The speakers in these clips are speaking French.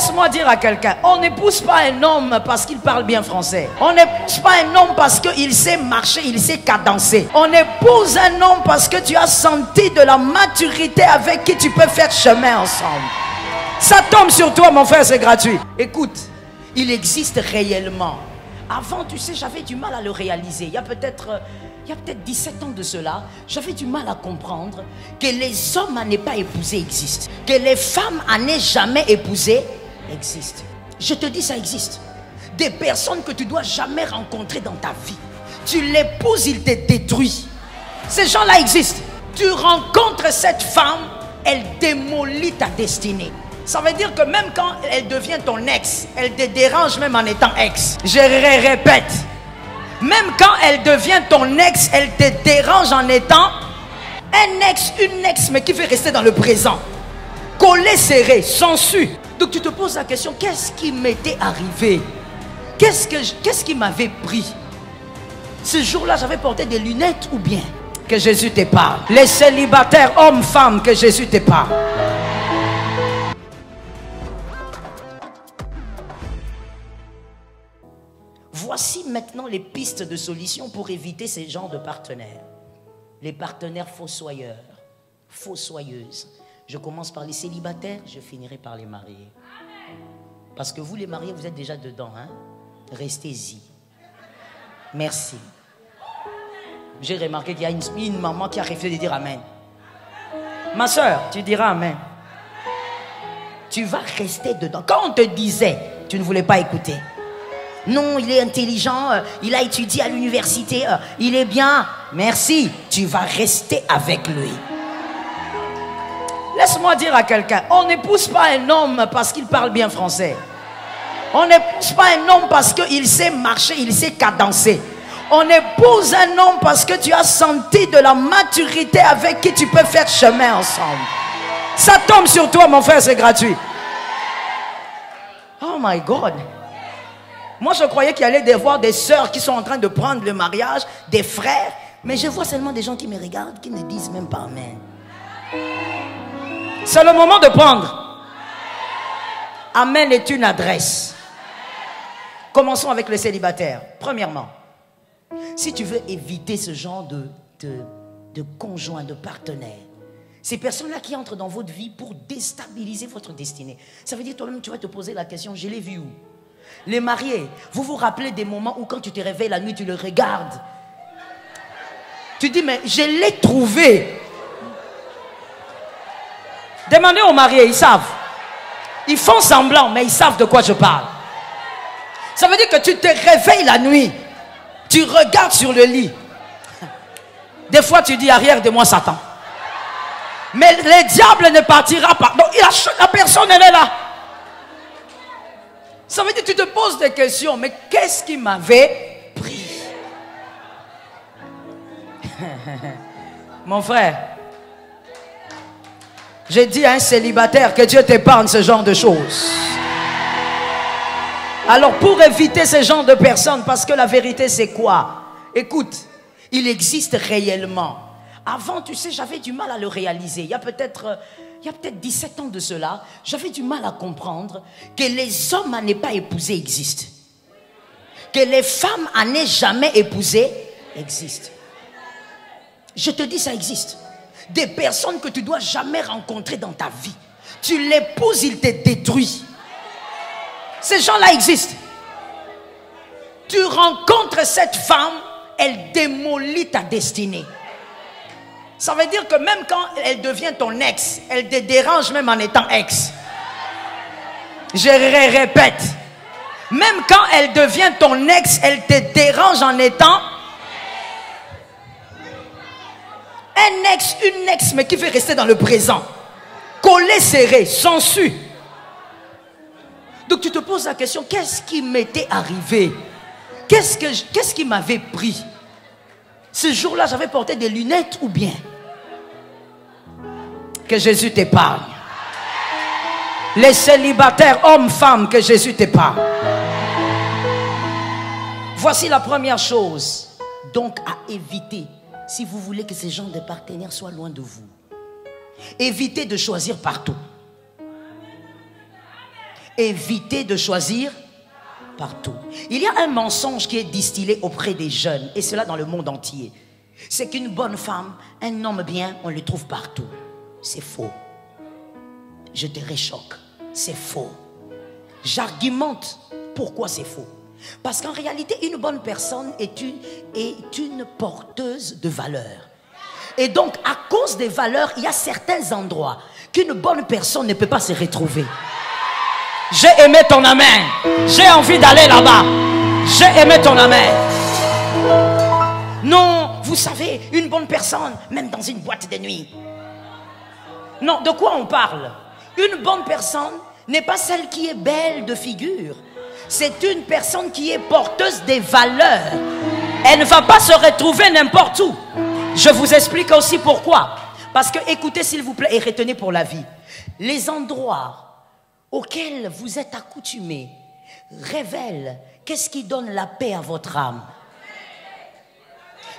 Laisse-moi dire à quelqu'un, on n'épouse pas un homme parce qu'il parle bien français. On n'épouse pas un homme parce qu'il sait marcher, il sait cadencer. On épouse un homme parce que tu as senti de la maturité avec qui tu peux faire chemin ensemble. Ça tombe sur toi, mon frère, c'est gratuit. Écoute, il existe réellement. Avant, tu sais, j'avais du mal à le réaliser. Il y a peut-être 17 ans de cela, j'avais du mal à comprendre que les hommes à ne pas épouser existent. Que les femmes à ne jamais épouser existent. Je te dis, ça existe. Des personnes que tu dois jamais rencontrer dans ta vie. Tu l'épouses, il te détruit. Ces gens-là existent. Tu rencontres cette femme, elle démolit ta destinée. Ça veut dire que même quand elle devient ton ex, elle te dérange même en étant ex. Je répète. Même quand elle devient ton ex, elle te dérange en étant un ex, une ex, mais qui veut rester dans le présent. Collé, serré, sensu. Donc tu te poses la question, qu'est-ce qui m'était arrivé? Qu'est-ce qui m'avait pris? Ce jour-là, j'avais porté des lunettes ou bien? Que Jésus te parle. Les célibataires, hommes, femmes, que Jésus te parle. Voici maintenant les pistes de solutions pour éviter ces genres de partenaires. Les partenaires fossoyeurs, fossoyeuses. Je commence par les célibataires, je finirai par les mariés. Parce que vous les mariés, vous êtes déjà dedans, hein? Restez-y. Merci. J'ai remarqué qu'il y a une maman qui a refusé de dire Amen. Ma soeur, tu diras Amen. Tu vas rester dedans. Quand on te disait, tu ne voulais pas écouter. Non, il est intelligent, il a étudié à l'université, il est bien. Merci, tu vas rester avec lui. Laisse-moi dire à quelqu'un, on n'épouse pas un homme parce qu'il parle bien français. On n'épouse pas un homme parce qu'il sait marcher, il sait cadencer. On épouse un homme parce que tu as senti de la maturité avec qui tu peux faire chemin ensemble. Ça tombe sur toi, mon frère, c'est gratuit. Oh my God. Moi, je croyais qu'il y allait y avoir des sœurs qui sont en train de prendre le mariage, des frères. Mais je vois seulement des gens qui me regardent, qui ne disent même pas Amen. C'est le moment de prendre. Amen est une adresse. Commençons avec le célibataire. Premièrement, si tu veux éviter ce genre de conjoint, de partenaire, ces personnes-là qui entrent dans votre vie pour déstabiliser votre destinée, ça veut dire toi-même, tu vas te poser la question, je l'ai vu où? Les mariés, vous vous rappelez des moments où quand tu te réveilles la nuit, tu le regardes. Tu dis, mais je l'ai trouvé. Demandez aux mariés, ils savent. Ils font semblant, mais ils savent de quoi je parle. Ça veut dire que tu te réveilles la nuit. Tu regardes sur le lit. Des fois, tu dis, arrière de moi, Satan. Mais le diable ne partira pas. Donc, la personne, elle est là. Ça veut dire que tu te poses des questions. Mais qu'est-ce qui m'avait pris? Mon frère, j'ai dit à un célibataire que Dieu t'épargne ce genre de choses. Alors pour éviter ce genre de personnes, parce que la vérité c'est quoi? Écoute, il existe réellement. Avant, tu sais, j'avais du mal à le réaliser. Il y a peut-être 17 ans de cela, j'avais du mal à comprendre que les hommes à ne pas épouser existent. Que les femmes à ne jamais épouser existent. Je te dis, ça existe. Des personnes que tu dois jamais rencontrer dans ta vie. Tu l'épouses, il te détruit. Ces gens-là existent. Tu rencontres cette femme, elle démolit ta destinée. Ça veut dire que même quand elle devient ton ex, elle te dérange même en étant ex. Je répète. Même quand elle devient ton ex, elle te dérange en étant un ex, une ex, mais qui veut rester dans le présent. Collé, serré, sensu. Donc tu te poses la question, qu'est-ce qui m'était arrivé? Qu'est-ce qui m'avait pris? Ce jour-là, j'avais porté des lunettes ou bien? Que Jésus t'épargne. Les célibataires, hommes, femmes, que Jésus t'épargne. Voici la première chose, donc à éviter, si vous voulez que ces gens de partenaires soient loin de vous. Évitez de choisir partout. Évitez de choisir partout. Il y a un mensonge qui est distillé auprès des jeunes, et cela dans le monde entier. C'est qu'une bonne femme, un homme bien, on le trouve partout. C'est faux. Je te réchoque. C'est faux. J'argumente pourquoi c'est faux. Parce qu'en réalité, une bonne personne est une porteuse de valeurs. Et donc, à cause des valeurs, il y a certains endroits qu'une bonne personne ne peut pas se retrouver. J'ai aimé ton amen. J'ai envie d'aller là-bas. J'ai aimé ton amen. Non, vous savez, une bonne personne, même dans une boîte de nuit. Non, de quoi on parle? Une bonne personne n'est pas celle qui est belle de figure. C'est une personne qui est porteuse des valeurs. Elle ne va pas se retrouver n'importe où. Je vous explique aussi pourquoi. Parce que, écoutez s'il vous plaît et retenez pour la vie. Les endroits auxquels vous êtes accoutumés révèlent qu'est-ce qui donne la paix à votre âme.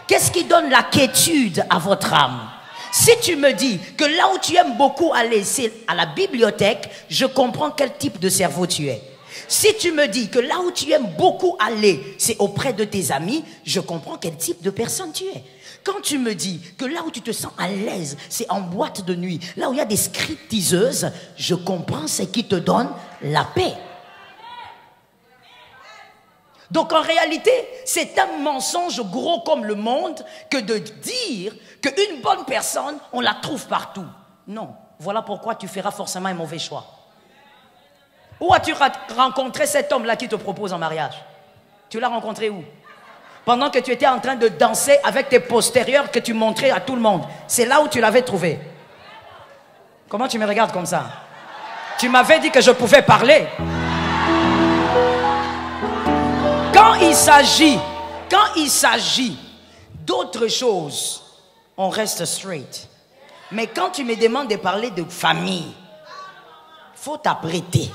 Qu'est-ce qui donne la quiétude à votre âme? Si tu me dis que là où tu aimes beaucoup aller, c'est à la bibliothèque, je comprends quel type de cerveau tu es. Si tu me dis que là où tu aimes beaucoup aller, c'est auprès de tes amis, je comprends quel type de personne tu es. Quand tu me dis que là où tu te sens à l'aise, c'est en boîte de nuit, là où il y a des stripteaseuses, je comprends ce qui te donne la paix. Donc en réalité, c'est un mensonge gros comme le monde que de dire qu'une bonne personne, on la trouve partout. Non, voilà pourquoi tu feras forcément un mauvais choix. Où as-tu rencontré cet homme-là qui te propose en mariage? Tu l'as rencontré où? Pendant que tu étais en train de danser avec tes postérieurs que tu montrais à tout le monde. C'est là où tu l'avais trouvé. Comment tu me regardes comme ça? Tu m'avais dit que je pouvais parler. Quand il s'agit d'autre chose, on reste straight. Mais quand tu me demandes de parler de famille, faut t'apprêter.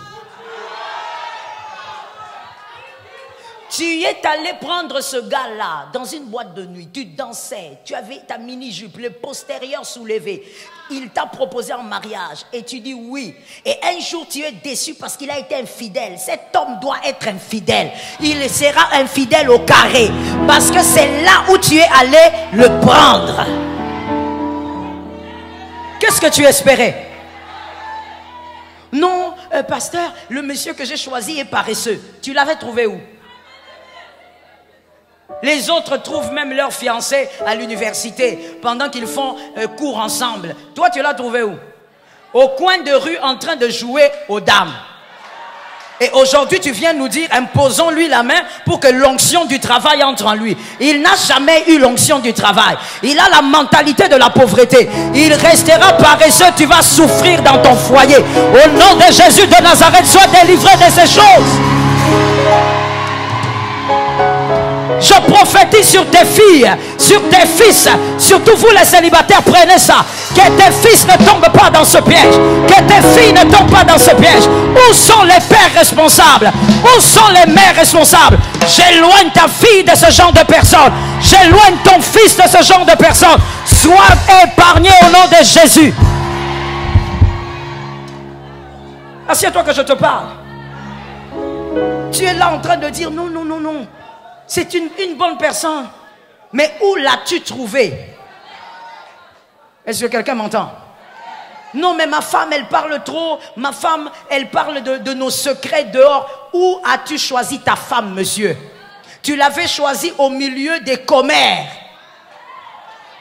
Tu es allé prendre ce gars-là dans une boîte de nuit, tu dansais, tu avais ta mini-jupe, le postérieur soulevé. Il t'a proposé en mariage et tu dis oui. Et un jour tu es déçu parce qu'il a été infidèle. Cet homme doit être infidèle. Il sera infidèle au carré parce que c'est là où tu es allé le prendre. Qu'est-ce que tu espérais? Non, pasteur, le monsieur que j'ai choisi est paresseux. Tu l'avais trouvé où? Les autres trouvent même leur fiancé à l'université pendant qu'ils font cours ensemble. Toi, tu l'as trouvé où? Au coin de rue en train de jouer aux dames. Et aujourd'hui, tu viens nous dire, imposons-lui la main pour que l'onction du travail entre en lui. Il n'a jamais eu l'onction du travail. Il a la mentalité de la pauvreté. Il restera paresseux, tu vas souffrir dans ton foyer. Au nom de Jésus de Nazareth, sois délivré de ces choses. Je prophétise sur tes filles, sur tes fils, surtout vous les célibataires, prenez ça. Que tes fils ne tombent pas dans ce piège. Que tes filles ne tombent pas dans ce piège. Où sont les pères responsables? Où sont les mères responsables? J'éloigne ta fille de ce genre de personnes. J'éloigne ton fils de ce genre de personnes. Sois épargné au nom de Jésus. Assieds-toi que je te parle. Tu es là en train de dire non, non, non, non. C'est une bonne personne. Mais où l'as-tu trouvé? Est-ce que quelqu'un m'entend? Non, mais ma femme, elle parle trop. Ma femme, elle parle de nos secrets dehors. Où as-tu choisi ta femme, monsieur? Tu l'avais choisie au milieu des commères.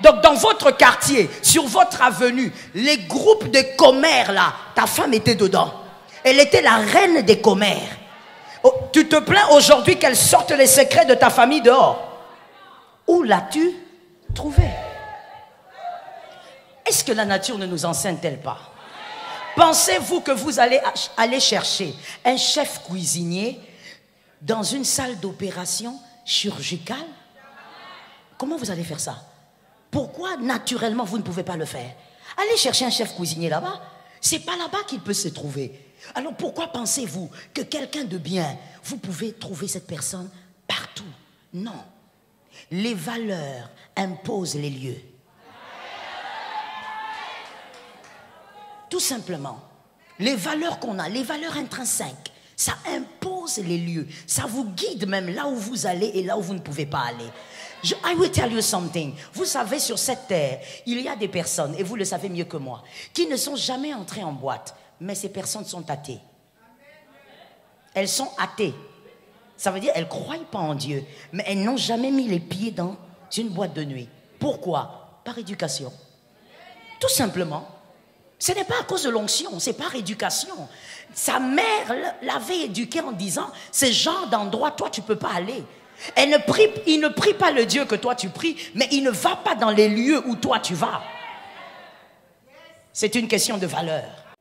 Donc, dans votre quartier, sur votre avenue, les groupes de commères, là, ta femme était dedans. Elle était la reine des commères. Oh, tu te plains aujourd'hui qu'elle sorte les secrets de ta famille dehors. Où l'as-tu trouvé? Est-ce que la nature ne nous enseigne-t-elle pas? Pensez-vous que vous allez aller chercher un chef cuisinier dans une salle d'opération chirurgicale? Comment vous allez faire ça? Pourquoi naturellement vous ne pouvez pas le faire? Allez chercher un chef cuisinier là-bas. C'est pas là-bas qu'il peut se trouver. Alors pourquoi pensez-vous que quelqu'un de bien, vous pouvez trouver cette personne partout? Non. Les valeurs imposent les lieux. Tout simplement. Les valeurs qu'on a, les valeurs intrinsèques. Ça impose les lieux. Ça vous guide même là où vous allez et là où vous ne pouvez pas aller. I will tell you something. Vous savez, sur cette terre, il y a des personnes, et vous le savez mieux que moi, qui ne sont jamais entrées en boîte. Mais ces personnes sont athées. Elles sont athées. Ça veut dire qu'elles ne croient pas en Dieu. Mais elles n'ont jamais mis les pieds dans une boîte de nuit. Pourquoi? Par éducation. Tout simplement. Ce n'est pas à cause de l'onction, c'est par éducation. Sa mère l'avait éduqué en disant, ce genre d'endroit, toi, tu ne peux pas aller. Il ne prie pas le Dieu que toi tu pries, mais il ne va pas dans les lieux où toi tu vas. C'est une question de valeur.